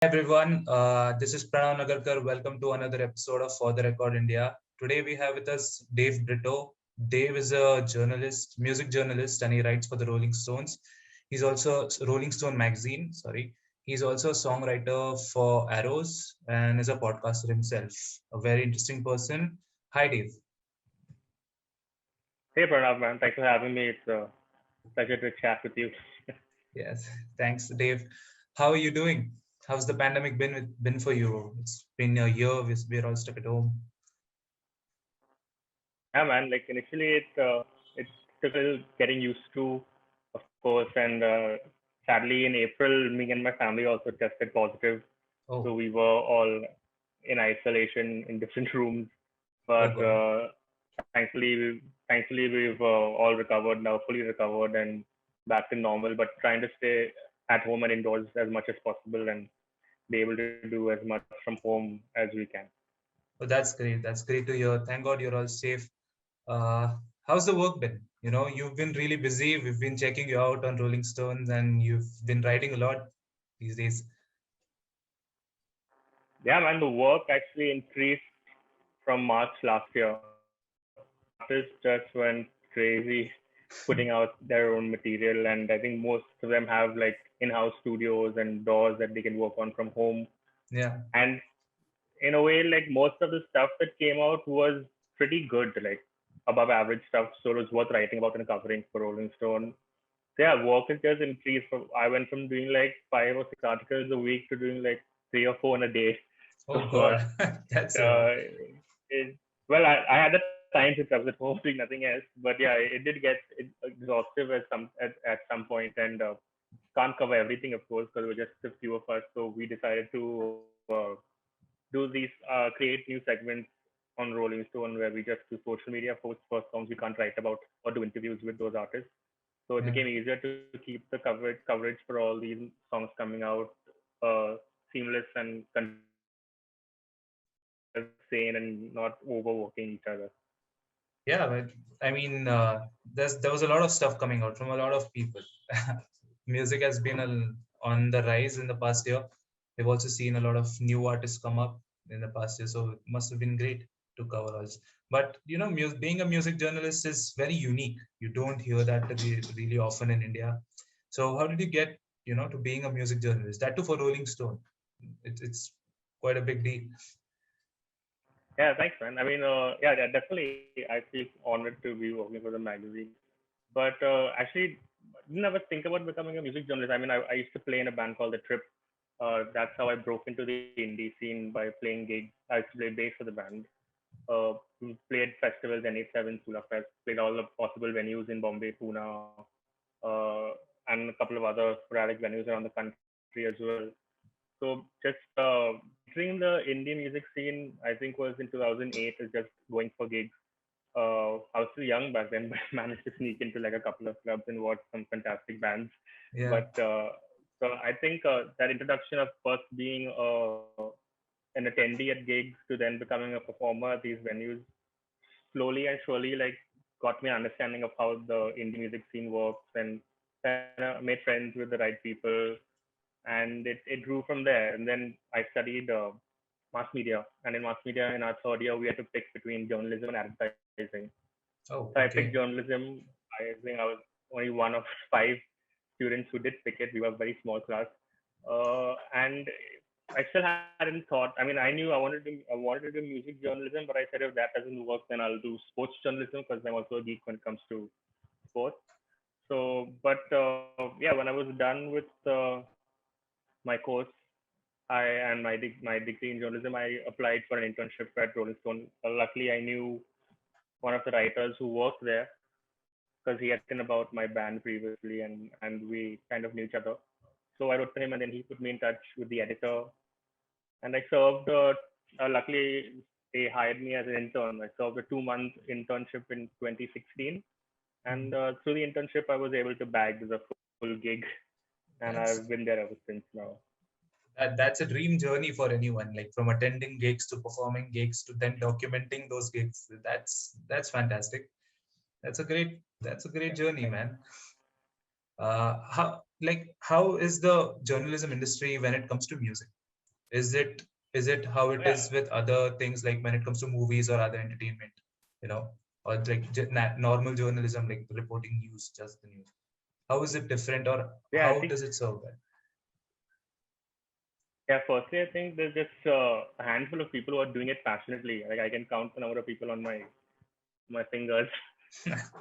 everyone. This is Pranav Nagarkar. Welcome to another episode of For the Record India. Today we have with us Dave Britto. Dave is a journalist, music journalist, and he writes for the Rolling Stones. He's also Rolling Stone magazine. Sorry. He's also a songwriter for Arrows and is a podcaster himself. A very interesting person. Hi, Dave. Hey Pranav, man. Thanks for having me. It's a pleasure to chat with you. Yes. Thanks, Dave. How are you doing? How's the pandemic been for you? It's been a year. We're all stuck at home. Yeah, man. Like initially, it took a little getting used to, of course, and sadly in April, me and my family also tested positive, so Oh, we were all in isolation in different rooms. oh But God. thankfully we've all recovered now, fully recovered and back to normal. But trying to stay at home and indoors as much as possible and be able to do as much from home as we can. Oh, that's great. That's great to hear. Thank God you're all safe. How's the work been? You've been really busy. We've been checking you out on Rolling Stones, and you've been writing a lot these days. Yeah, man, the work actually increased from March last year. Artists just went crazy putting out their own material, and I think most of them have like in-house studios and doors that they can work on from home. Yeah, And in a way, like most of the stuff that came out was pretty good, like above average stuff. So it was worth writing about and covering for Rolling Stone. So yeah, work has just increased. I went from doing like 5 or 6 articles a week to doing like 3 or 4 in a day. So oh God, that's a lot. uh, it, well, I had the time since I was at home doing nothing else. But yeah, it did get exhaustive at some point, and can't cover everything, of course, because there were just a few of us. So we decided to create new segments on Rolling Stone where we just do social media posts for songs we can't write about or do interviews with those artists. So it Yeah, became easier to keep the coverage for all these songs coming out uh, seamless and sane and not overworking each other. yeah, but I mean, there was a lot of stuff coming out from a lot of people. Music has been on the rise in the past year. We've also seen a lot of new artists come up in the past year, so it must have been great to cover all this. But being a music journalist is very unique. You don't hear that really often in India. So how did you get, to being a music journalist? That too for Rolling Stone. It's quite a big deal. Yeah, thanks, man. I mean, definitely. I feel honored to be working for the magazine. But actually, didn't ever think about becoming a music journalist. I mean, I used to play in a band called The Trip. That's how I broke into the indie scene by playing gigs. I used to play bass for the band. We played festivals, NH7, Sula Fest, played all the possible venues in Bombay, Pune, uh, and a couple of other sporadic venues around the country as well. So just entering the indie music scene, I think was in 2008, is just going for gigs. I was still young back then, but I managed to sneak into like a couple of clubs and watch some fantastic bands. Yeah, But so I think that introduction of first being an attendee at gigs to then becoming a performer at these venues slowly and surely like got me an understanding of how the indie music scene works and kind of made friends with the right people and it grew from there. And then I studied mass media, and in mass media in our third year we had to pick between journalism and advertising. So I oh, picked okay. journalism. I think I was only one of 5 students who did pick it. We were a very small class, and I still hadn't thought. I mean, I knew I wanted to do music journalism, but I said if that doesn't work, then I'll do sports journalism because I'm also a geek when it comes to sports. So, but yeah, when I was done with my course, I and my degree in journalism, I applied for an internship at Rolling Stone. Luckily, I knew one of the writers who worked there because he had written about my band previously, and we kind of knew each other. So I wrote to him, and then he put me in touch with the editor, and I served. Luckily, they hired me as an intern. I served a 2 month internship in 2016, and through the internship, I was able to bag the full gig, and I've been That's there ever since now. that's a dream journey for anyone, like from attending gigs to performing gigs to then documenting those gigs. That's fantastic. That's a great journey, Thanks. man. How is the journalism industry when it comes to music? Is it how it Yeah, is with other things, like when it comes to movies or other entertainment, you know, or like normal journalism, like reporting news, just the news? How is it different, or yeah. I how think does it serve that? yeah. Firstly, I think there's just a handful of people who are doing it passionately. Like I can count the number of people on my fingers.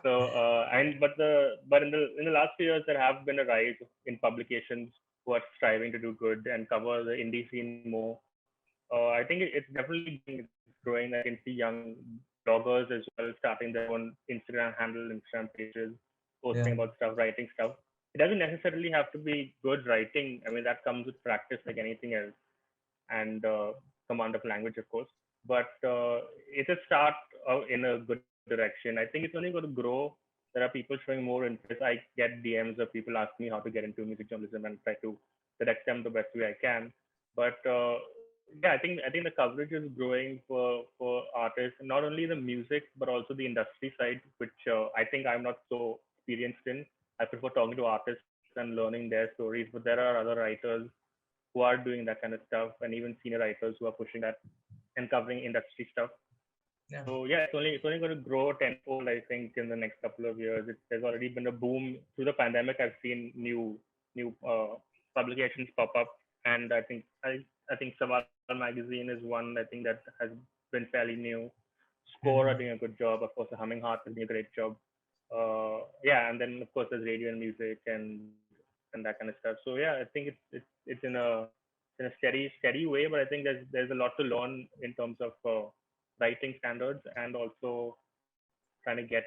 So but in the last few years there have been a rise in publications who are striving to do good and cover the indie scene more. I think it's definitely growing. It's growing. I can see young bloggers as well starting their own Instagram handle, Instagram pages, posting Yeah, about stuff, writing stuff. It doesn't necessarily have to be good writing. I mean, that comes with practice like anything else, and command of language, of course. But it's a start in a good direction. I think it's only going to grow. There are people showing more interest. I get DMs of people asking me how to get into music journalism and try to direct them the best way I can. But yeah, I think the coverage is growing for artists, not only the music but also the industry side, which I think I'm not so experienced in. I prefer talking to artists and learning their stories, but there are other writers who are doing that kind of stuff, and even senior writers who are pushing that and covering industry stuff. yeah, So yeah, it's only going to grow tenfold, I think, in the next couple of years. There's already been a boom through the pandemic. I've seen new publications pop up, and I think Saval magazine is one I think that has been fairly new. Score are doing mhm, a good job. Of course, the Humming Heart is doing a great job. Yeah, and then of course there's radio and music and that kind of stuff. So yeah, I think it's in a steady way, but I think there's a lot to learn in terms of writing standards and also trying to get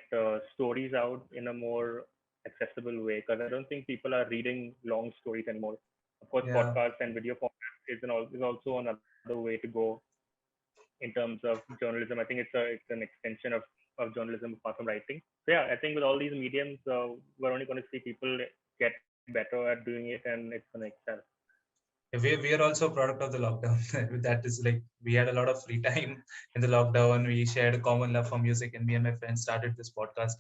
stories out in a more accessible way, because I don't think people are reading long stories anymore. Of course, yeah, podcast and video format is also another way to go in terms of journalism. I think it's an extension of journalism apart from writing. So yeah, I think with all these mediums, we're only going to see people get better at doing it, and it's going to excel. we are also a product of the lockdown. That is like, we had a lot of free time in the lockdown. We shared a common love for music, and me and my friends started this podcast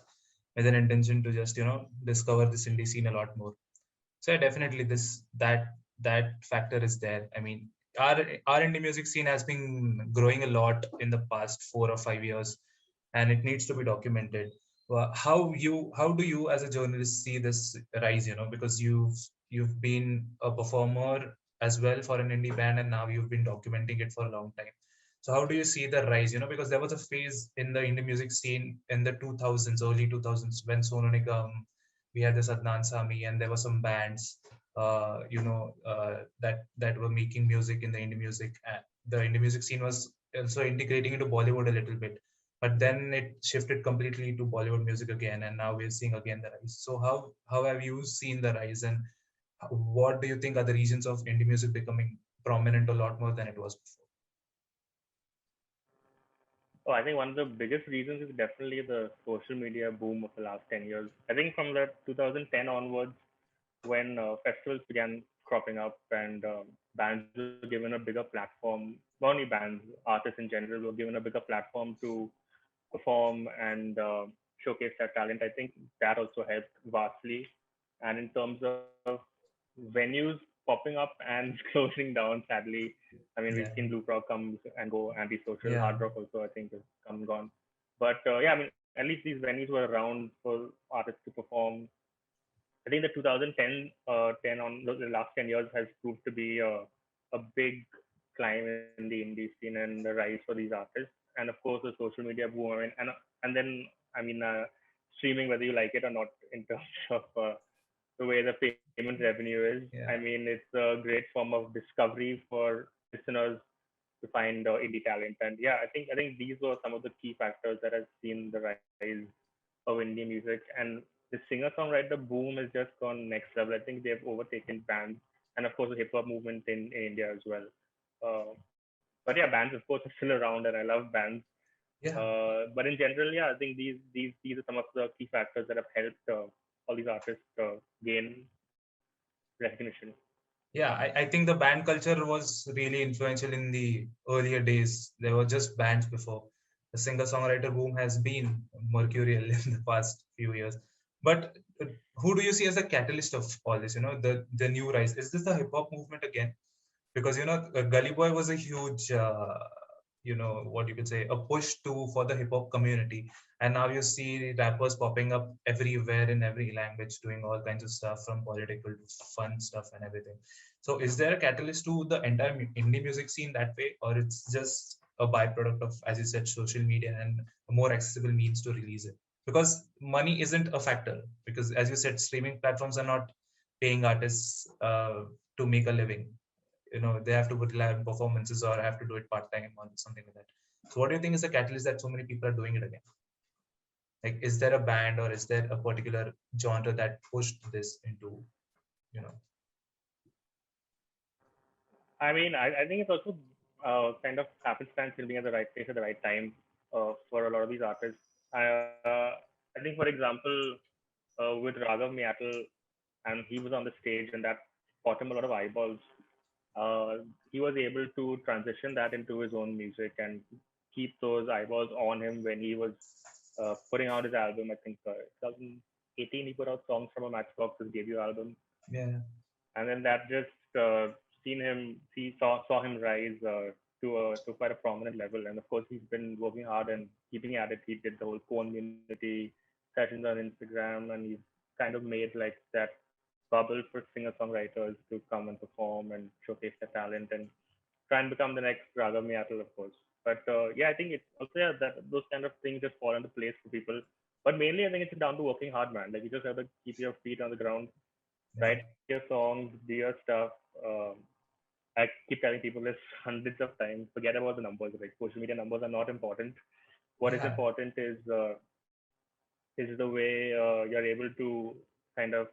with an intention to just, discover this indie scene a lot more. So yeah, definitely that factor is there. I mean, our indie music scene has been growing a lot in the past 4 or 5 years, and it needs to be documented. How do you as a journalist see this rise? Because you've been a performer as well for an indie band, and now you've been documenting it for a long time. So how do you see the rise? Because there was a phase in the indie music scene in the 2000s, early 2000s, when Sonu Nigam, we had the Adnan Sami, and there were some bands, that were making music in the indie music. The indie music scene was also integrating into Bollywood a little bit, but then it shifted completely to Bollywood music again, and now we're seeing again the rise. So how have you seen the rise, and what do you think are the reasons of indie music becoming prominent a lot more than it was before? Oh, I think one of the biggest reasons is definitely the social media boom of the last 10 years. I think from the 2010 onwards, when festivals began cropping up and bands were given a bigger platform, not only bands, artists in general were given a bigger platform to perform and showcase their talent. I think that also helped vastly. And in terms of venues popping up and closing down, sadly, I mean, we've Yeah, seen Blue Rock come and go, Antisocial, yeah, Hard Rock also, I think, has come and gone. But yeah, I mean, at least these venues were around for artists to perform. I think the 2010 10 on the last 10 years has proved to be a big climb in the indie scene and the rise for these artists. And of course, the social media boom. I mean, and then I mean, streaming, whether you like it or not, in terms of the way the payment revenue is. I mean, yeah, it's a great form of discovery for listeners to find indie talent. And yeah, I think these were some of the key factors that has seen the rise of indie music. And the singer-songwriter boom has just gone next level. I think they have overtaken bands, and of course the hip hop movement in India as well. But yeah, bands of course are still around, and I love bands. yeah. But in general, yeah, I think these are some of the key factors that have helped all these artists gain recognition. Yeah, I think the band culture was really influential in the earlier days. There were just bands before. The singer-songwriter boom has been mercurial in the past few years. But who do you see as the catalyst of all this? The new rise. Is this the hip hop movement again? because Gully Boy was a huge what you could say, a push to for the hip hop community, and now you see rappers popping up everywhere in every language doing all kinds of stuff, from political to fun stuff and everything. So is there a catalyst to the entire indie music scene that way, or it's just a byproduct of, as you said, social media and a more accessible means to release it? Because money isn't a factor, because as you said, streaming platforms are not paying artists to make a living. They have to put live performances or have to do it part time or something like that. So what do you think is the catalyst that so many people are doing it again? Like, is there a band or is there a particular genre that pushed this into, you know I mean, I think it's also kind of happenstance in being at the right place at the right time for a lot of these artists. I think, for example, with Raghav Meatel, and he was on the stage, and that got him a lot of eyeballs. Uh, he was able to transition that into his own music and keep those eyeballs on him when he was putting out his album. I think 2018 he put out songs from a Matchbox, his debut album, yeah, and then that just seen him see saw him rise to quite a prominent level. And of course, he's been working hard and keeping at it. He did the whole community sessions on Instagram, and he's kind of made like that bubble for singer songwriters to come and perform and showcase their talent and try and become the next Raghav Meatel, of course. But yeah, I think it's also, yeah, that those kind of things just fall into place for people. But mainly, I think it's down to working hard, man. Like, you just have to keep your feet on the ground, yeah, write your songs, do your stuff. I keep telling people this hundreds of times. Forget about the numbers. Like, social media numbers are not important. What is yeah. important is the way you're able to kind of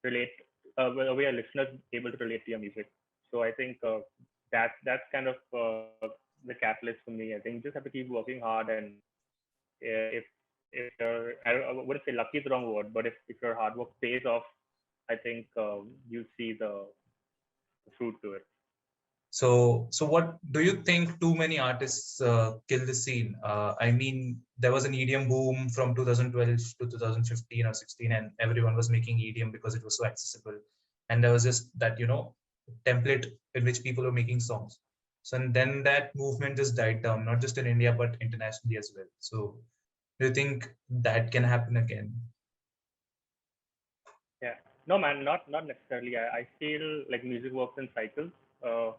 relate, the way a listener's able to relate to your music. So I think that's kind of the catalyst for me. I think you just have to keep working hard, and if your I wouldn't say lucky is the wrong word, but if your hard work pays off, I think you see the fruit to it. So what do you think? Too many artists kill the scene. I mean, there was an EDM boom from 2012 to 2015 or 16, and everyone was making EDM because it was so accessible, and there was just that template in which people were making songs. So and then that movement just died down, not just in India but internationally as well. So do you think that can happen again? Yeah. No, man, not necessarily. I feel like music works in cycles. Uh,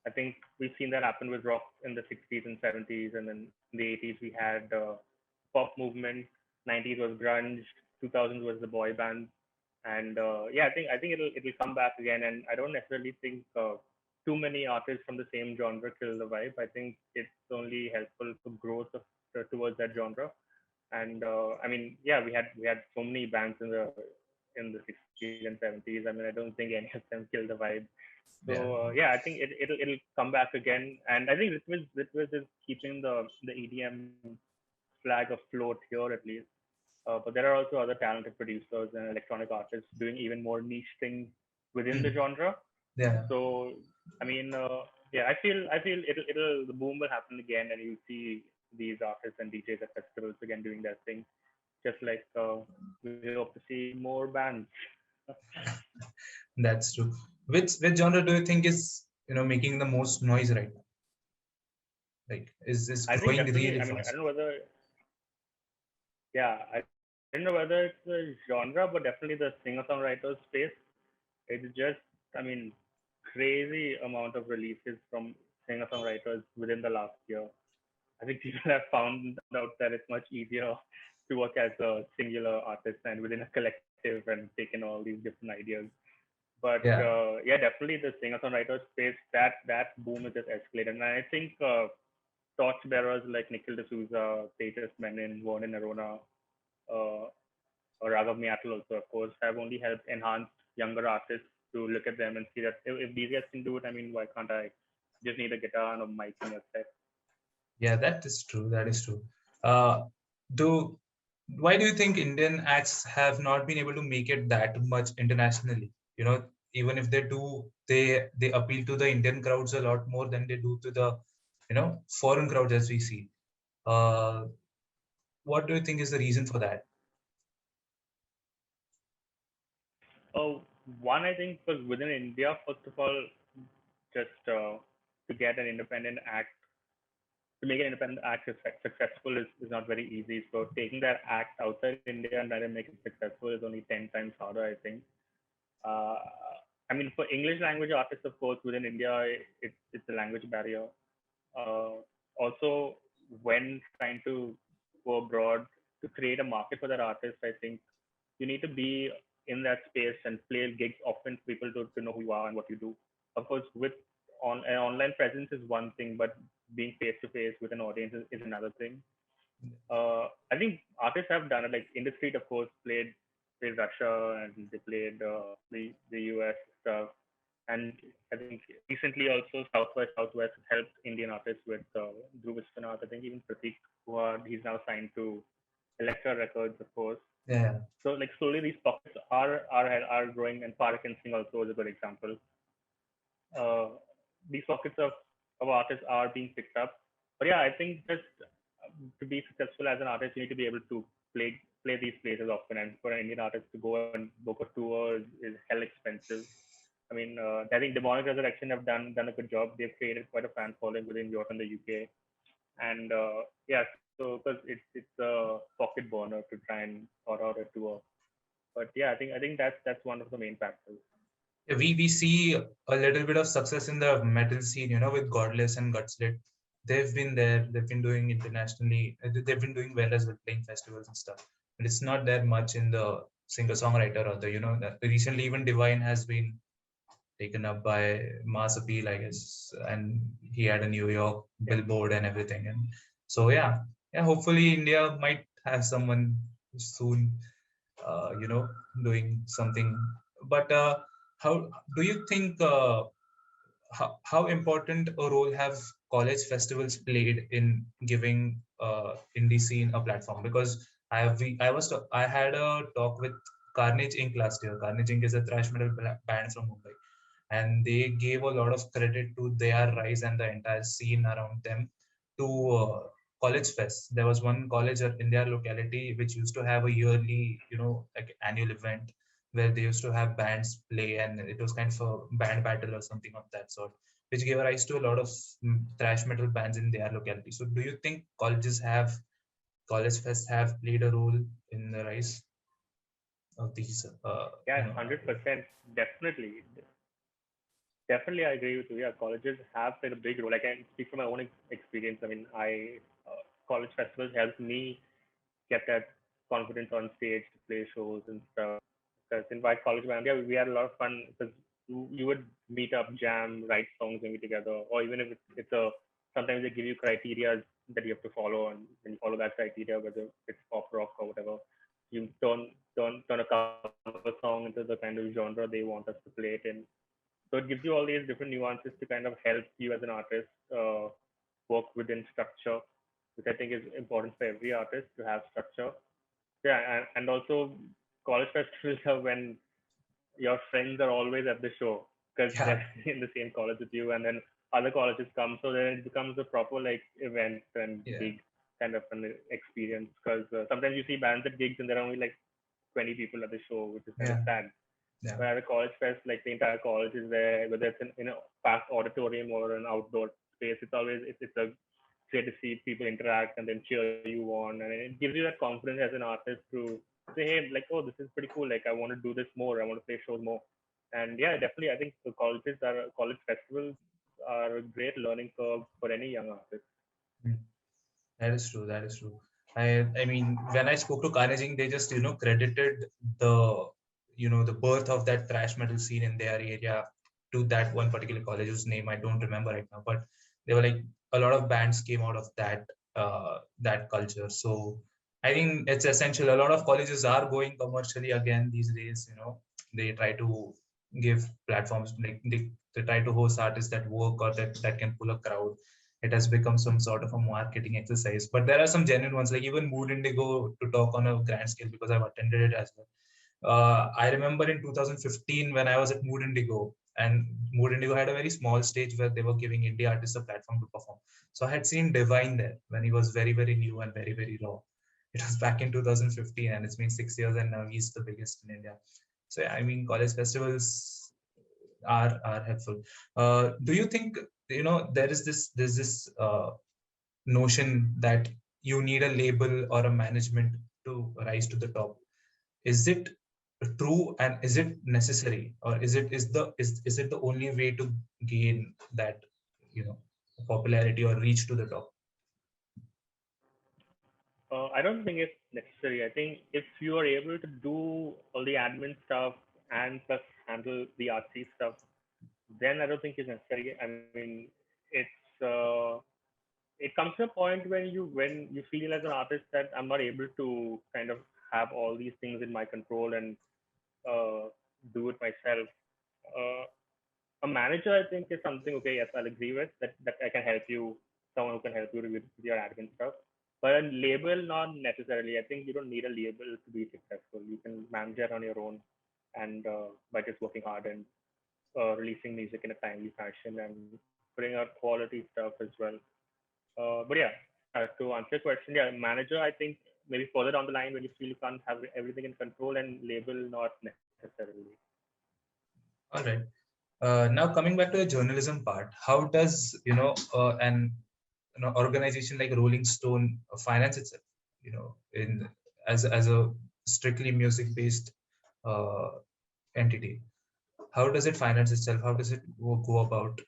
I think we've seen that happen with rock in the 60s and 70s, and then in the 80s we had pop movement. 90s was grunge. 2000s was the boy band, and yeah, I think it'll come back again. And I don't necessarily think too many artists from the same genre kill the vibe. I think it's only helpful for growth towards that genre. And I mean, yeah, we had so many bands in the 60s and 70s. I mean, I don't think any of them killed the vibe. So Yeah, yeah, I think it'll come back again. And I think Ritviz is keeping the EDM flag afloat here at least. But there are also other talented producers and electronic artists doing even more niche things within the genre. yeah. So I mean, yeah, I feel it'll the boom will happen again, and you see these artists and DJs at festivals again doing their thing. Just like we hope to see more bands. That's true. Which genre do you think is making the most noise right now? Like, is I think growing definitely. really I mean, I fast? don't know whether, yeah, I don't know whether it's a genre, but definitely the singer-songwriter space. It's just, I mean, crazy amount of releases from singer-songwriters within the last year. I think people have found out that it's much easier to work as a singular artist and within a collective and taking all these different ideas. But Yeah, yeah, definitely the singer-songwriter space, that boom is just escalated. And I think torchbearers like Nikhil D'Souza, Tejas Menon, Vernon Arona, uh, or Raghav Meatel also, of course, have only helped enhance younger artists to look at them and see that if these guys can do it, I mean, why can't I? Just need a guitar and a mic and a set. yeah, that is true. That is true. Uh, do Why do you think Indian acts have not been able to make it that much internationally? Even if they do, they appeal to the Indian crowds a lot more than they do to the foreign crowds as we see. Uh, what do you think is the reason for that? Oh, one, I think, was within India, first of all, just to get an independent act, to make an independent act successful is not very easy. So taking that act outside India and trying to make it successful is only 10 times harder, I think. Uh, I mean, for English language artists, of course, within India, it's a language barrier. Also, when trying to go abroad to create a market for that artist, I think you need to be in that space and play gigs often for people to know who you are and what you do. Of course, with on an online presence is one thing, but being face to face with an audience is another thing. I think artists have done it. Like Industry, of course, played Russia and they played the US stuff. And I think recently also Southwest helped Indian artists with Dhruv Vishwanath. I think even Pratik, he's now signed to Elektra Records, of course. Yeah. So like slowly these pockets are growing, and Parak and Singh also is a good example. Uh, these pockets of artists are being picked up. But yeah, I think just to be successful as an artist, you need to be able to play these places often. And for an Indian artist to go and book a tour is hell expensive. I mean, I think Demonic Resurrection have done a good job. They've created quite a fan following within Europe and the UK, and yeah, so because it's a pocket burner to try and sort out a tour. But yeah, I think that's one of the main factors. Yeah, we see a little bit of success in the metal scene, with Godless and Gutslit. They've been there. They've been doing internationally. They've been doing well as well, playing festivals and stuff. But it's not there much in the singer-songwriter or recently even Divine has been taken up by Mass Appeal, I guess, and he had a New York Yeah, billboard and everything. And so yeah, hopefully India might have someone soon, doing something. But how do you think? How important a role have college festivals played in giving indie scene a platform? Because I had a talk with Carnage Inc. last year. Carnage Inc. is a thrash metal band from Mumbai, and they gave a lot of credit to their rise and the entire scene around them to college fest. There was one college in their locality which used to have a yearly, like annual event where they used to have bands play, and it was kind of a band battle or something of that sort, which gave rise to a lot of thrash metal bands in their locality. So, do you think college fests have played a role in the rise of these, yeah, 100%, definitely. Definitely, I agree with you. Yeah, colleges have played a big role. I can speak from my own experience. I mean, college festivals helped me get that confidence on stage to play shows and stuff. Because in my college band, yeah, we had a lot of fun because you would meet up, jam, write songs maybe together, or even if it's a sometimes they give you criteria that you have to follow, and when you follow that criteria, whether it's pop rock or whatever, you turn a cover song into the kind of genre they want us to play it in. So it gives you all these different nuances to kind of help you as an artist work within structure, which I think is important for every artist to have structure. Yeah, and also college festivals are when your friends are always at the show because yeah, they're in the same college with you, and then other colleges come, so then it becomes a proper like event and yeah, big kind of an experience. Because sometimes you see bands at gigs and there are only like 20 people at the show, which is kind of yeah, sad. yeah, Where at a college fest, like the entire college is there, whether it's in a packed auditorium or an outdoor space, it's a great to see people interact and then cheer you on, and it gives you that confidence as an artist to say, hey, like, oh, this is pretty cool. Like, I want to do this more. I want to play shows more. And yeah, definitely, I think the college festivals are a great learning curve for any young artist. mm, that is true. That is true. I mean, when I spoke to Carnaging, they just credited the the birth of that thrash metal scene in their area to that one particular college whose name I don't remember right now, but they were like a lot of bands came out of that culture. So I think it's essential. A lot of colleges are going commercially again these days. They try to give platforms, like they try to host artists that work or that can pull a crowd. It has become some sort of a marketing exercise, but there are some genuine ones, like even Mood Indigo, to talk on a grand scale because I've attended it as well. I remember in 2015 when I was at Mood Indigo, and Mood Indigo had a very small stage where they were giving indie artists a platform to perform. So I had seen Divine there when he was very, very new and very, very raw. It was back in 2015, and it's been 6 years, and now he's the biggest in India. So yeah, I mean, college festivals. are helpful. Do you think, there is this notion that you need a label or a management to rise to the top? Is it true, and is it necessary, or is it the only way to gain that, you know popularity or reach to the top? I don't think it's necessary. I think if you are able to do all the admin stuff and plus handle the artsy stuff, then I don't think it's necessary. I mean, it's it comes to a point when you feel as an artist that I'm not able to kind of have all these things in my control and uh, do it myself. Uh, a manager, I think, is something okay. Yes, I'll agree with that. I can help you, someone who can help you with your admin stuff. But a label, not necessarily. I think you don't need a label to be successful. You can manage it on your own, and by just working hard and releasing music in a timely fashion and putting out quality stuff as well. But yeah, to answer your question, yeah, manager, I think maybe further down the line when you feel you can't have everything in control, and label not necessarily. All right. Now coming back to the journalism part, how does an organization like Rolling Stone finance itself? In as a strictly music based uh, entity, how does it finance itself? How does it go about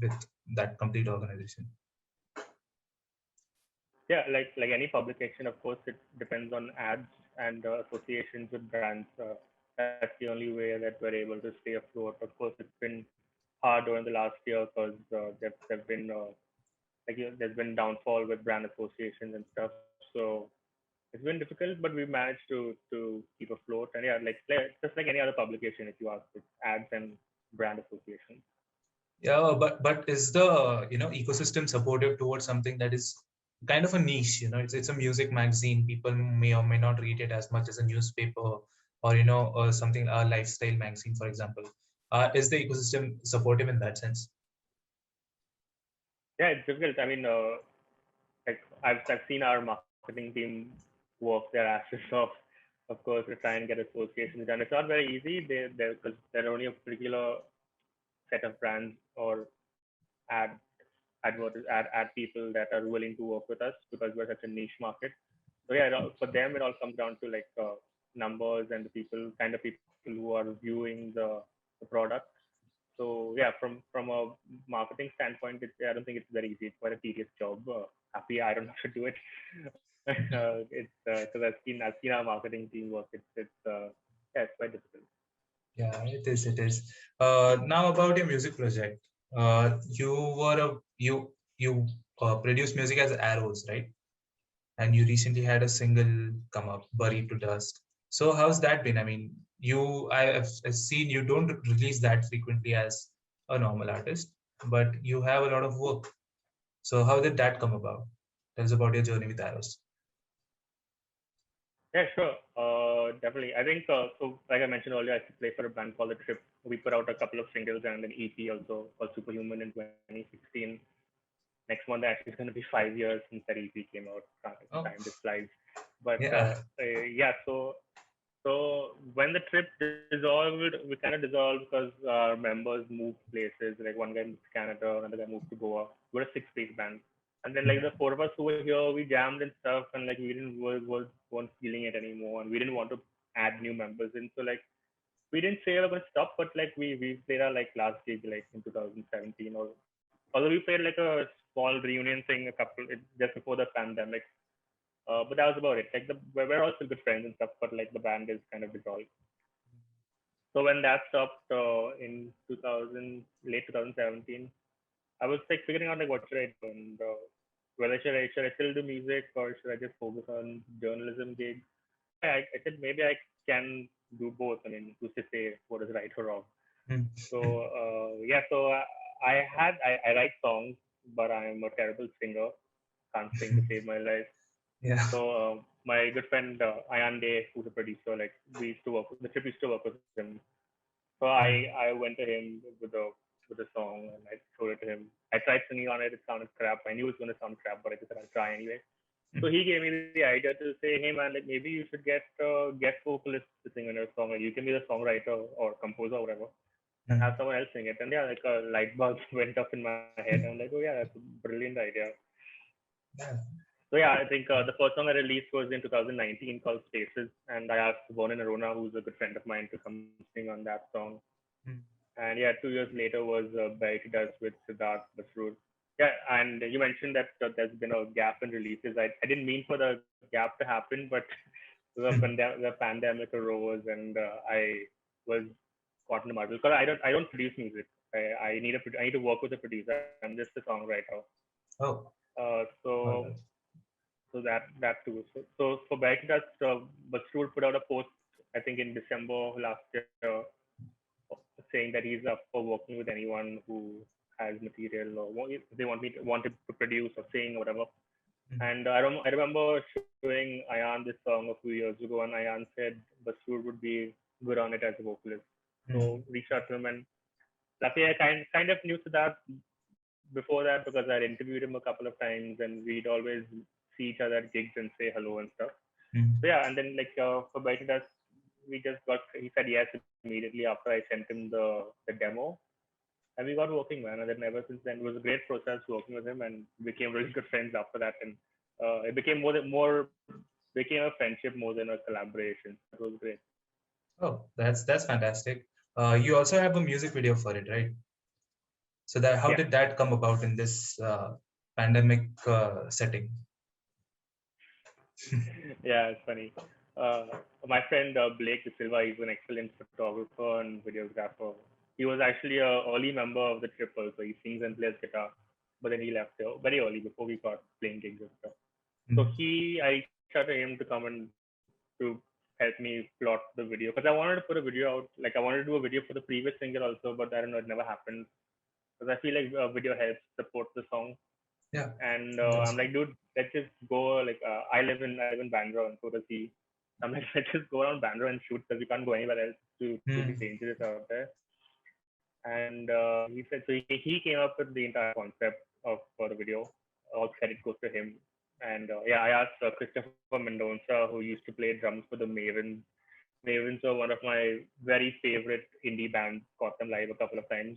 with that complete organization? Yeah, like any publication, of course, it depends on ads and associations with brands. That's the only way that we're able to stay afloat. Of course, it's been hard during the last year because there've been there's been downfall with brand associations and stuff. So it's been difficult, but we managed to keep afloat. And yeah, just like any other publication, if you ask, it's ads and brand associations. Yeah, but is the ecosystem supportive towards something that is kind of a niche? It's a music magazine. People may or may not read it as much as a newspaper, or or something, a lifestyle magazine, for example. Is the ecosystem supportive in that sense? Yeah, it's difficult. I mean, like I've seen our marketing team work their asses off, of course, to try and get associations done. It's not very easy. Because there are only a particular set of brands or ad ad people that are willing to work with us because we're such a niche market. So yeah, for them it all comes down to like numbers and the people who are viewing the product. So yeah, from a marketing standpoint, I don't think it's very easy. It's quite a tedious job. Happy I don't have to do it. It's because I've seen our marketing team work. Yeah, it's quite difficult. Yeah, it is. It is. Now about your music project. You were a you produce music as arrows, right? And you recently had a single come up, Buried to Dust. So how's that been? I mean, I've seen you don't release that frequently as a normal artist, but you have a lot of work. So how did that come about? Tell us about your journey with arrows. Yeah, sure. Definitely. I think so. Like I mentioned earlier, I used to play for a band called The Trip. We put out a couple of singles and an EP also called Superhuman in 2016. Next month actually is going to be 5 years since that EP came out. Oh, Time just flies. But yeah. yeah, so when the trip dissolved, we kind of dissolved because our members moved places. Like one guy moved to Canada, another guy moved to Goa. We're a six-piece band, and then like the four of us who were here, we jammed and stuff, and like we didn't weren't feeling it anymore, and we didn't want to add new members in. So like we didn't say we're gonna stop, but like we played our like last gig like in 2017, or although we played like a small reunion thing just before the pandemic. But that was about it. Like we're all still good friends and stuff, but like the band is kind of dissolved. So when that stopped in 2000, late 2017, I was like figuring out like what should I do and whether should I still do music or should I just focus on journalism gigs? I said maybe I can do both. I mean, who's to say what is right or wrong? Hmm. So yeah, so I write songs, but I'm a terrible singer. Can't sing to save my life. Yeah. So my good friend Ayan Day, who's a producer, like we used to work. The trip used to work with him. So I went to him with a song and I showed it to him. I tried singing on it. It sounded crap. I knew it was going to sound crap, but I just said I'll try anyway. So he gave me the idea to say, hey man, like maybe you should get guest vocalists to sing on your song. Like you can be the songwriter or composer or whatever. and have Mm. someone else sing it. And yeah, like a light bulb went off in my head. I'm like, oh yeah, that's a brilliant idea. Yeah. So yeah, I think the first song I released was in 2019 called Spaces, and I asked Vernon Arona, who's a good friend of mine, to come sing on that song. Mm. And yeah, 2 years later was Bertie Does with Siddharth Basrur. Yeah, and you mentioned that there's been a gap in releases. I didn't mean for the gap to happen, but the pandemic arose, and I was caught in the middle because I don't produce music. I need to work with a producer. I'm just a songwriter. Oh, So all right. that too. So for Bertie Does, Basrur put out a post I think in December last year saying that he's up for working with anyone who has material or if they want to produce or sing or whatever. Mm. And I remember showing Ayan this song a few years ago, and Ayan said Basur would be good on it as a vocalist. So Mm. reached out to him, and luckily I kind of knew Siddharth before that because I'd interviewed him a couple of times, and we'd always see each other at gigs and say hello and stuff. So Mm. yeah, and then like for Biting Us, we just got he said yes immediately after I sent him the demo, and we got working, man. And then ever since then, it was a great process working with him, and became really good friends after that. And it became more became a friendship more than a collaboration. It was great. Oh, that's fantastic. You also have a music video for it, right? So that how Yeah, did that come about in this pandemic setting? yeah, it's funny. Uh, my friend Blake De Silva, he's an excellent photographer and videographer. He was actually a early member of the Triple, so he sings and plays guitar. But then he left very early before we got playing gigs and stuff. So Mm. I reached out to him to come and to help me plot the video because I wanted to put a video out. Like I wanted to do a video for the previous single also, but I don't know, it never happened because I feel like a video helps support the song. Yeah, And it I'm does. like, dude, let's just go. Like, I live in Bandra, and so does he. I'm like, let's just go around Bandra and shoot because we can't go anywhere else. Too Mm. dangerous out there. And he said, so he came up with the entire concept of for the video. All credit goes to him. And yeah, I asked Christopher Mendonça, who used to play drums for the Mavens. Mavens were one of my very favorite indie bands. Caught them live a couple of times.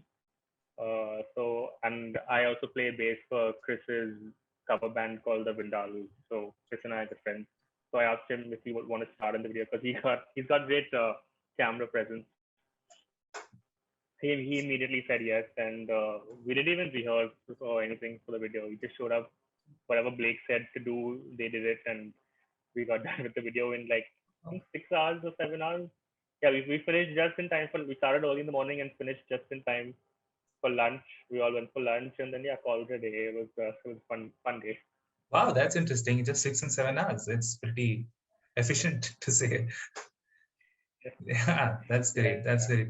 And I also play bass for Chris's cover band called the Vindaloo. So Chris and I are good friends. So I asked him if he would want to star in the video because he's got great camera presence. He immediately said yes, and we didn't even rehearse or anything for the video. We just showed up. Whatever Blake said to do, they did it, and we got done with the video in like I Oh, think 6 hours or 7 hours. Yeah, we finished just in time for. We started early in the morning and finished just in time for lunch. We all went for lunch, and then yeah, called it a day. It was fun day. wow, that's interesting. Just 6 and 7 hours. It's pretty efficient to say. Yeah, that's Yeah, great. That's great.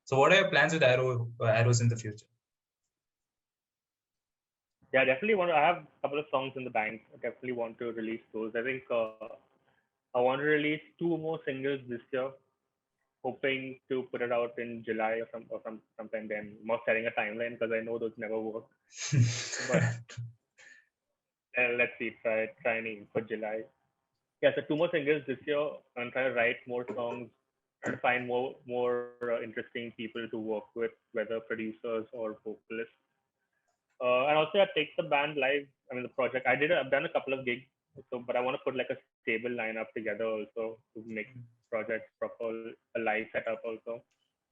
So, what are your plans with arrows in the future? yeah, definitely want. I have a couple of songs in the bank. I definitely want to release those. I think I want to release two more singles this year. Hoping to put it out in July or sometime then. I'm not setting a timeline because I know those never work. But let's see, try and aim for July. Yeah, so two more singles this year. I'm trying to write more songs, trying to find more interesting people to work with, whether producers or vocalists. And also I take the band live. I mean the project. I've done a couple of gigs, but I want to put like a stable lineup together also to make projects proper, a live setup also.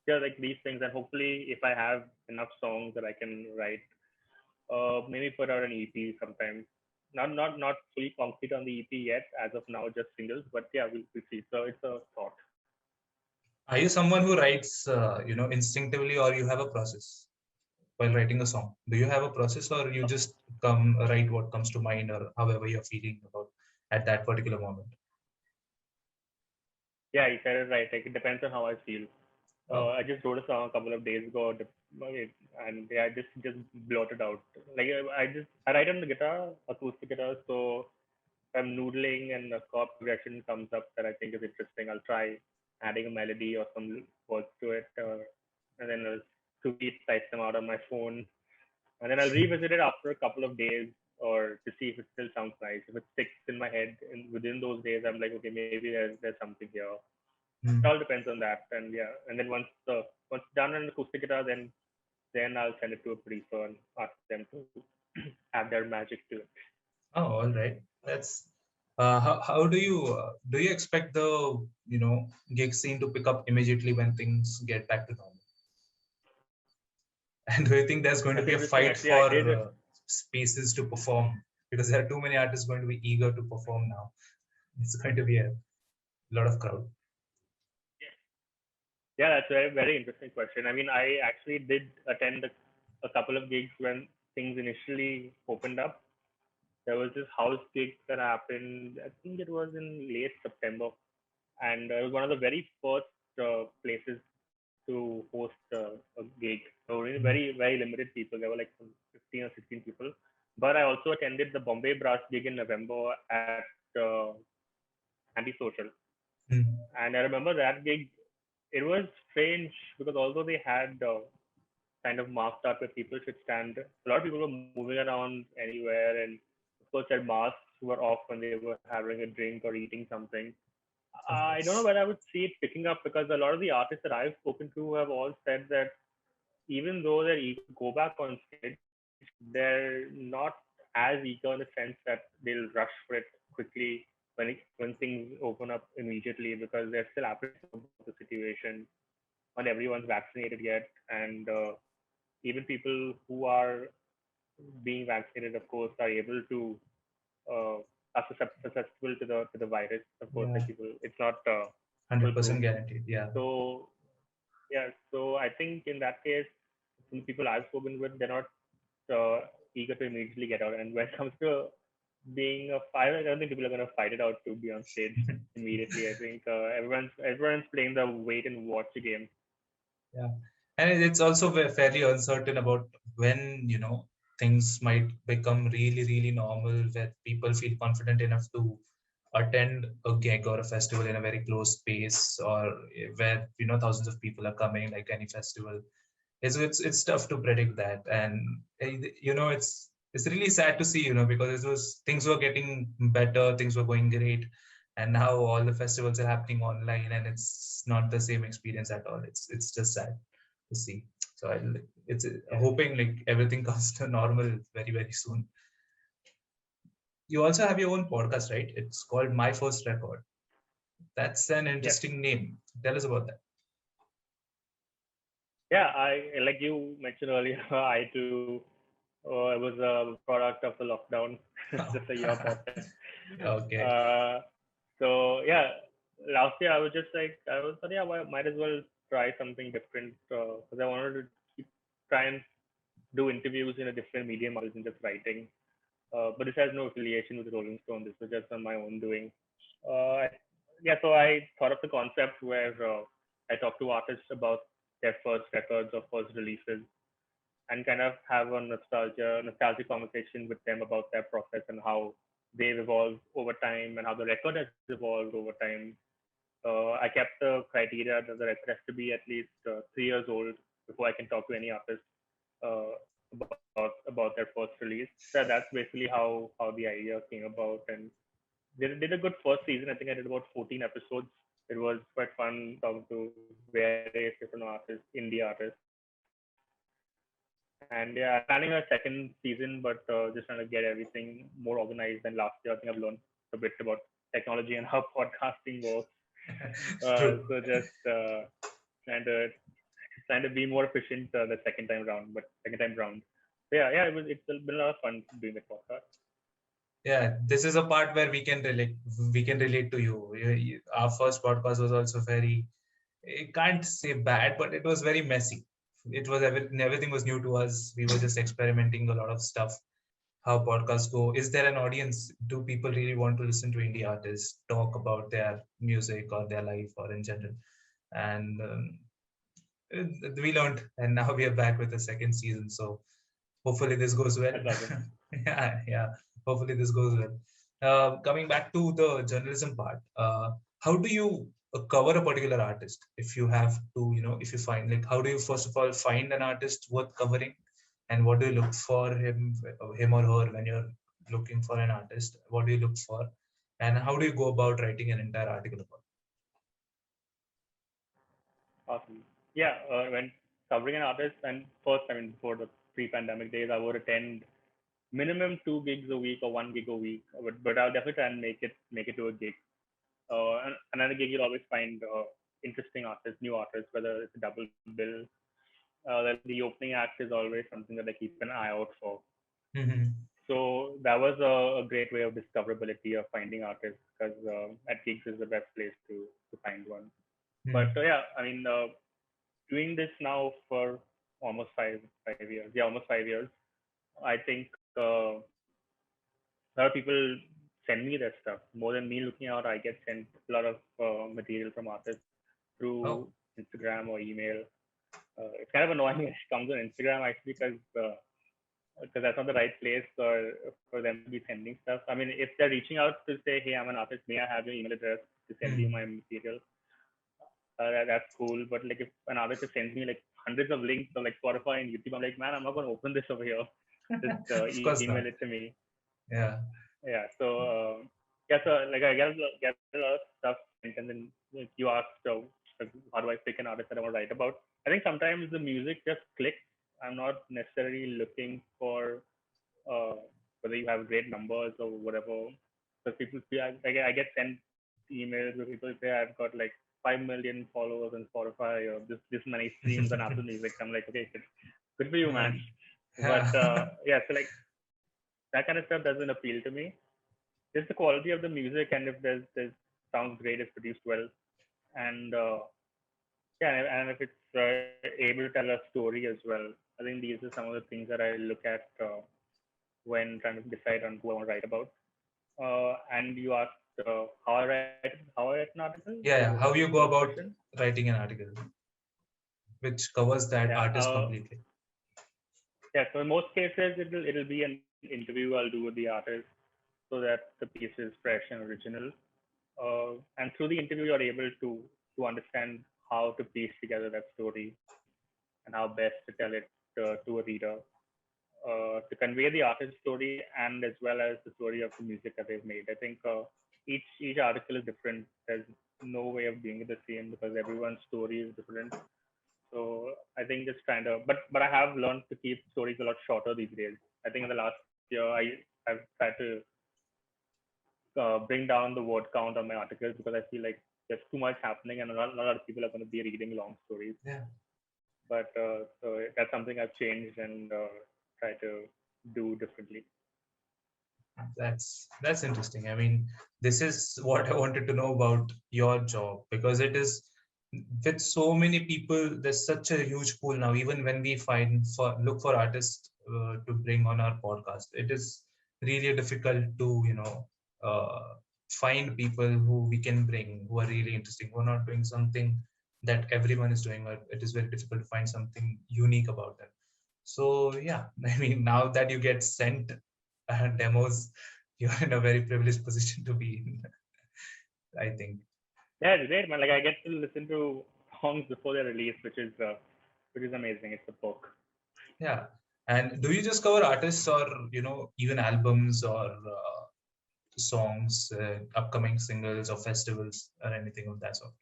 Yeah, like these things, and hopefully if I have enough songs that I can write, maybe put out an EP sometime. Not fully concrete on the EP yet as of now, just singles, but yeah, we'll see. So it's a thought. Are you someone who writes, instinctively, or you have a process while writing a song? Do you have a process, or you just come write what comes to mind, or however you're feeling about at that particular moment? Yeah, you said it right. Like it depends on how I feel. Oh. I just wrote a song a couple of days ago, and yeah, I just blurted out. Like I write on the guitar, acoustic guitar, so I'm noodling and a chord progression comes up that I think is interesting. I'll try adding a melody or some words to it, and then I'll tweet, type them out on my phone, and then I'll revisit it after a couple of days or to see if it still sounds nice. If it sticks in my head, and within those days, I'm like, okay, maybe there's something here. It Hmm. all depends on that. And yeah, and then once done on acoustic guitar, then I'll send it to a producer and ask them to add their magic to it. Oh, all right. That's how do you expect the gig scene to pick up immediately when things get back to normal? And do you think there's going to That's be a interesting. fight Actually, I for did. spaces to perform? Because there are too many artists going to be eager to perform now. It's going to be a lot of crowd. Yeah, that's a very interesting question. I mean, I actually did attend a couple of gigs when things initially opened up. There was this house gig that happened. I think it was in late September, and it was one of the very first places to host a gig. So really Mm. very limited people. There were like some 15 or 16 people. But I also attended the Bombay Brass gig in November at Antisocial, Mm. and I remember that gig. It was strange because although they had kind of marked out where people should stand, a lot of people were moving around anywhere, and of course their masks were off when they were having a drink or eating something. Of I don't know course. whether I would see it picking up because a lot of the artists that I've spoken to have all said that even though they're eager to go back on stage, they're not as eager in the sense that they'll rush for it quickly when things open up immediately because they're still apprehensive about the situation. Not everyone's vaccinated yet, and even people who are being vaccinated, of course, are able to uh, are susceptible to the virus. Of course, Yeah, like people, it's not 100% foolproof. guaranteed. Yeah. So yeah, so I think in that case, from the people I've spoken with, they're not uh, eager to immediately get out. And when it comes to being a fighter, I don't think people are going to fight it out to be on stage immediately. I think everyone's playing the wait and watch game. Yeah, and it's also fairly uncertain about when things might become really, really normal, where people feel confident enough to attend a gig or a festival in a very close space, or where thousands of people are coming, like any festival. It's tough to predict that, and it's really sad to see, because it was things were getting better, things were going great, and now all the festivals are happening online, and it's not the same experience at all. It's just sad to see. So it's Yeah, hoping like everything comes to normal very, very soon. You also have your own podcast, right? It's called My First Record. That's an yes, interesting name. Tell us about that. yeah. I like you mentioned earlier. I too it was a product of the lockdown, just like your podcast. Okay. Uh, so yeah, last year I was just like I was thought, yeah, might as well try something different because I wanted to keep, try and do interviews in a different medium other than just writing. But this has no affiliation with Rolling Stone. This was just on my own doing. Uh, yeah, so I thought of the concept where I talk to artists about their first records or first releases and kind of have a nostalgic conversation with them about their process and how they've evolved over time and how the record has evolved over time. I kept the criteria that the record has to be at least 3 years old before I can talk to any artist uh, about their first release. So that's basically how the idea came about, and did a good first season. I think I did about 14 episodes. It was quite fun talking to various different artists, indie artists. And yeah, I'm planning a second season, but just trying to get everything more organized than last year. I think I've learned a bit about technology and how podcasting works. So just True. trying to trying to be more efficient the second time round. So yeah, it's been a lot of fun doing the podcast. Yeah, this is a part where we can relate to you. Our first podcast was also very, I can't say bad, but it was very messy. It was everything was new to us. We were just experimenting a lot of stuff. How podcasts go. Is there an audience? Do people really want to listen to indie artists talk about their music or their life or in general? And we learned, and now we are back with the second season. So hopefully this goes well. That's awesome. Yeah. Hopefully this goes well. Coming back to the journalism part, how do you cover a particular artist? If you have to, if you find, like, how do you first of all find an artist worth covering, and what do you look for him or her when you're looking for an artist? What do you look for, and how do you go about writing an entire article about? Awesome. Yeah, when covering an artist, and first, I mean, before the pre-pandemic days, I would attend minimum 2 gigs a week or 1 gig a week, but I'll definitely try and make it to a gig. And another gig you'll always find interesting artists, new artists, whether it's a double bill. The opening act is always something that I keep an eye out for. Mm-hmm. So that was a great way of discoverability of finding artists because at gigs is the best place to find one. But Mm-hmm. yeah, I mean, doing this now for almost 5 years. Yeah, almost 5 years. I think a lot of people send me their stuff more than me looking out. I get sent a lot of material from artists through Oh. Instagram or email. It's kind of annoying when it comes on Instagram actually because that's not the right place for them to be sending stuff. I mean, if they're reaching out to say, "Hey, I'm an artist. May I have your email address to send you Mm. my material?" That's cool. But like, if an artist just sends me like hundreds of links of like Spotify and YouTube, I'm like, man, I'm not gonna open this over here. Just Of course email not. it to me. Yeah. Yeah. So yeah. So like, I get a lot of stuff sent, and then like, you asked, like, how do I pick an artist that I want to write about? I think sometimes the music just clicks. I'm not necessarily looking for uh, whether you have great numbers or whatever. Because people see, I get sent emails where people say I've got like 5 million followers on Spotify or this many streams on Apple Music. I'm like, okay, good for you, man. Mm. But Yeah. yeah, so like that kind of stuff doesn't appeal to me. Just the quality of the music, and if there's sounds great, it's produced well, and yeah, and if it's able to tell a story as well. I think these are some of the things that I look at when trying to decide on who I want to write about. And you asked how I write an article. Yeah, Was yeah. the How you go first about question? writing an article which covers that Yeah. artist completely. Yeah. So in most cases, it'll be an interview I'll do with the artist so that the piece is fresh and original. And through the interview, you're able to understand how to piece together that story and how best to tell it to a reader. To convey the artist's story and as well as the story of the music that they've made. I think each article is different. There's no way of doing it the same because everyone's story is different. So I think just kind of, but I have learned to keep stories a lot shorter these days. I think in the last year I've tried to bring down the word count on my articles because I feel like there's too much happening and a lot of people are going to be reading long stories. Yeah. But so that's something I've changed and try to do differently. That's interesting. I mean, this is what I wanted to know about your job because it is with so many people. There's such a huge pool now. Even when we find for look for artists to bring on our podcast, it is really difficult to find people who we can bring who are really interesting. Who are not doing something that everyone is doing, or it is very difficult to find something unique about them. So yeah, I mean, now that you get sent demos, you're in a very privileged position to be in, I think. Yeah, it's great, man. Like I get to listen to songs before they're released, which is amazing. It's a perk. Yeah. And do you just cover artists or, even albums or songs, upcoming singles or festivals or anything of that sort?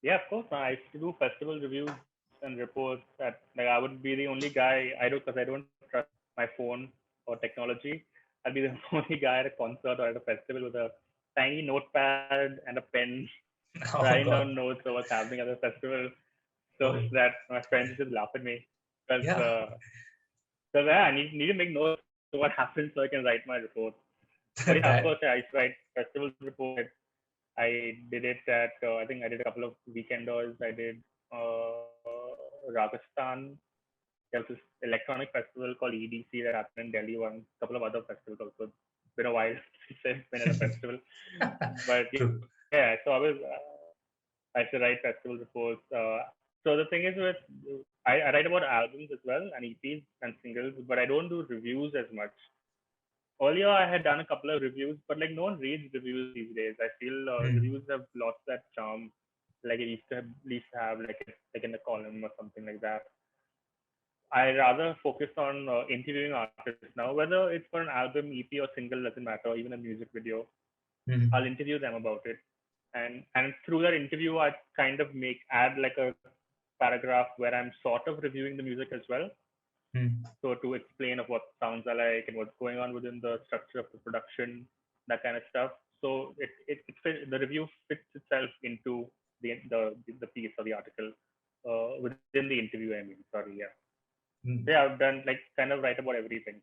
Yeah, of course. I used to do festival reviews and reports. That like I would be the only guy I do because I don't trust my phone or technology. I'd be the only guy at a concert or at a festival with a tiny notepad and a pen, writing Oh down God. notes of what's happening at the festival, so Oh, that my friends just laugh at me because yeah. yeah, I need to make notes of what happens so I can write my report. But yeah, of That, course, yeah, I used to write festival reports. I did it at I think I did a couple of weekenders. I did Rajasthan. There was this electronic festival called EDC that happened in Delhi. One couple of other festivals also. It's been a while since I've been at a festival, but yeah. true. So I used to write festival reports. So the thing is with I write about albums as well and EPs and singles, but I don't do reviews as much. Earlier I had done a couple of reviews, but like no one reads reviews these days. I feel Hmm. reviews have lost that charm, like it used to have like in a column or something like that. I rather focus on interviewing artists now, whether it's for an album, EP, or single doesn't matter, even a music video. Hmm. I'll interview them about it. And through that interview, I kind of add like a paragraph where I'm sort of reviewing the music as well. Hmm. So to explain of what sounds I like and what's going on within the structure of the production, that kind of stuff. So the review fits itself into the piece or the article within the interview. I mean, sorry, yeah. So Hmm. yeah, I've done like kind of write about everything.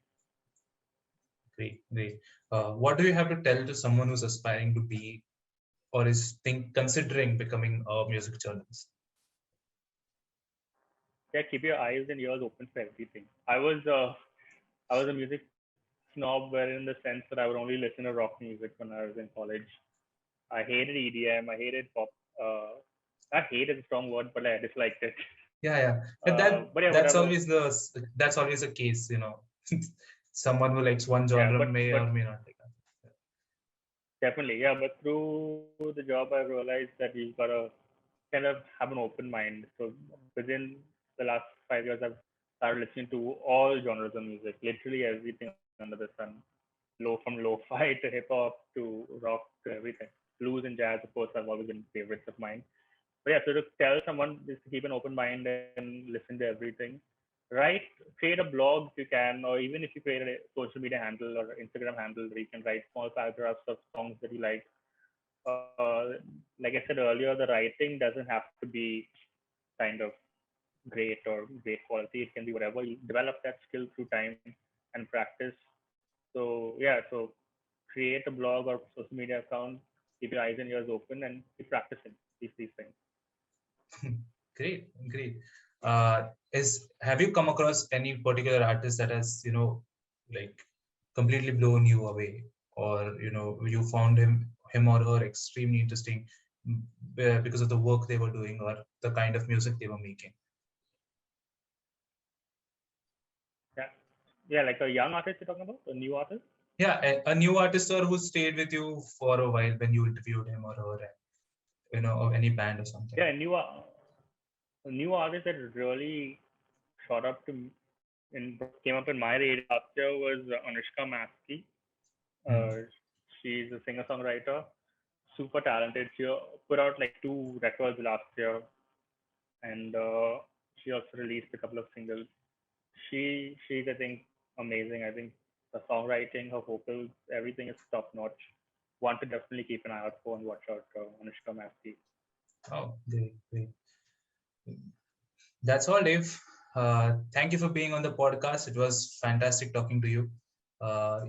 Great, great. What do you have to tell to someone who's aspiring to be or is considering becoming a music journalist? Yeah, keep your eyes and ears open for everything. I was a music snob, where in the sense that I would only listen to rock music when I was in college. I hated EDM. I hated pop. Uh, I hate is a strong word, but I disliked it. Yeah, yeah. And that But yeah, that's whatever. always that's always the case, you know. Someone who likes one Yeah, genre but may but or may not like that. definitely, yeah. But through the job, I realized that you've got to kind of have an open mind. So within the last 5 years, I've started listening to all genres of music, literally everything under the sun. From lo-fi to hip hop to rock to everything. Blues and jazz, of course, have always been favorites of mine. But yeah, so to tell someone is to keep an open mind and listen to everything. Write, create a blog if you can, or even if you create a social media handle or Instagram handle where you can write small paragraphs of songs that you like. Uh, like I said earlier, the writing doesn't have to be kind of great or great quality. It can be whatever. You develop that skill through time and practice. So yeah, so create a blog or social media account, keep your eyes and ears open, and keep practicing these things. Great, great. Is have you come across any particular artist that has, like completely blown you away, or you found him or her extremely interesting because of the work they were doing or the kind of music they were making? Yeah, yeah, like a young artist you're talking about, a new artist. Yeah, a new artist or who stayed with you for a while when you interviewed him or her, or any band or something. Yeah, a new artist that really shot up to and came up in my radar last year was Anushka Maski. Hmm. Uh, she's a singer songwriter, super talented. She put out like two records last year, and she also released a couple of singles. She's I think amazing. I think the songwriting, her vocals, everything is top notch. One to definitely keep an eye out for and watch out Anushka Maski. Oh, great, great. That's all, Dave. Thank you for being on the podcast. It was fantastic talking to you.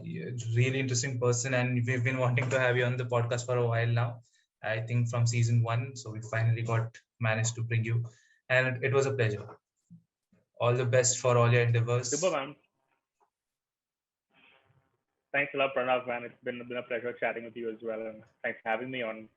You're a really interesting person, and we've been wanting to have you on the podcast for a while now. I think from season one, so we finally got managed to bring you, and it was a pleasure. All the best for all your Super endeavors. man. Thanks a lot, Pranav, man. It's been a pleasure chatting with you as well, and thanks for having me on.